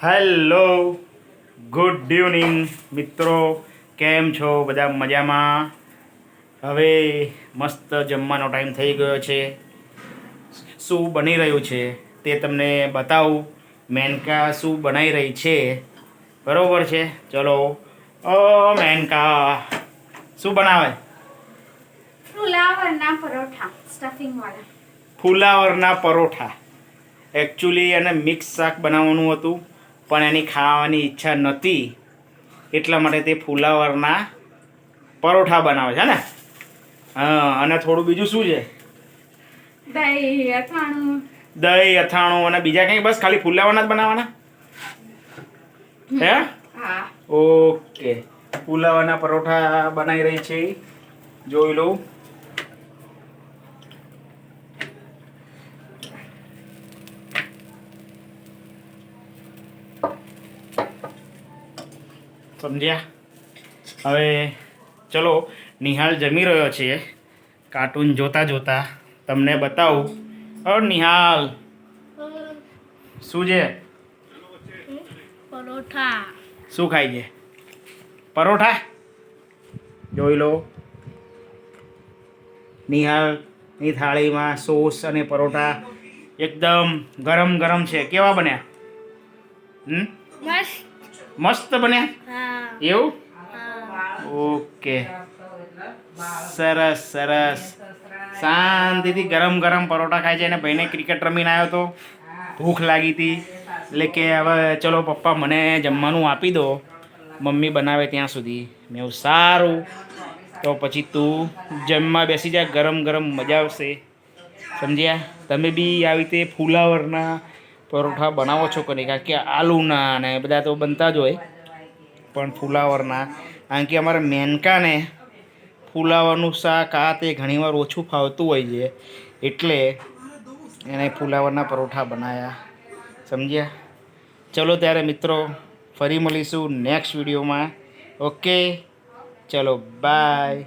Hello, good evening મિત્રો, કેમ છો બધા? મજામાં? હવે મસ્ત જમવાનો ટાઈમ થઈ ગયો છે. શું બની રહ્યું છે તે તમને બતાવું. મેનકા શું બનાવી રહી છે, બરોબર છે? ચલો. ઓ મેનકા, શું બનાવે? ફુલાવરના પરોઠા, સ્ટફિંગ વાળા. ફુલાવરના પરોઠા. એકચ્યુઅલી એને મિક્સ શાક બનાવવાનું હતું, પણ એની ખાવાની ઈચ્છા નહોતી, એટલા માટે તે ફુલાવરના પરોઠા બનાવે છે ને. હા, અને થોડું બીજું શું છે? દહીં અથાણું. દહીં અથાણું અને બીજા કંઈ? બસ ખાલી ફુલાવરના જ બનાવવાના હે? હા. ઓકે, ફુલાવરના પરોઠા બનાવી રહી છે, જોઈ લઉં. સમજ્યા? હવે ચલો, નિહાલ જમી રહ્યો છે. કાર્ટૂન જોતા જોતા તમને બતાવું. નિહાલ, શું છે? પરોઠા. શું ખાય છે? પરોઠા. જોઈ લો, નિહાળની થાળીમાં સોસ અને પરોઠા એકદમ ગરમ ગરમ છે. કેવા બન્યા? મસ્ત બન્યા? એવું? ઓકે, સરસ સરસ. શાંતિથી ગરમ ગરમ પરોઠા ખાય છે. અને ભાઈને ક્રિકેટ રમીને આવ્યો તો ભૂખ લાગી હતી, એટલે કે હવે ચલો પપ્પા મને જમવાનું આપી દો, મમ્મી બનાવે ત્યાં સુધી. મેં એવું સારું, તો પછી તું જમવા બેસી જા, ગરમ ગરમ મજા આવશે. સમજ્યા? તમે બી આવી રીતે ફુલાવરના પરોઠા બનાવો છો કે નહીં? કારણ કે આલુના ને બધા તો બનતા જ હોય, પણ ફુલાવરના, કારણ કે અમારા મેનકાને ફુલાવરનું શાક આ તે ઘણીવાર ઓછું ફાવતું હોય છે, એટલે એને ફુલાવરના પરોઠા બનાવ્યા. સમજ્યા? ચલો ત્યારે મિત્રો, ફરી મળીશું નેક્સ્ટ વિડીયોમાં. ઓકે, ચલો બાય.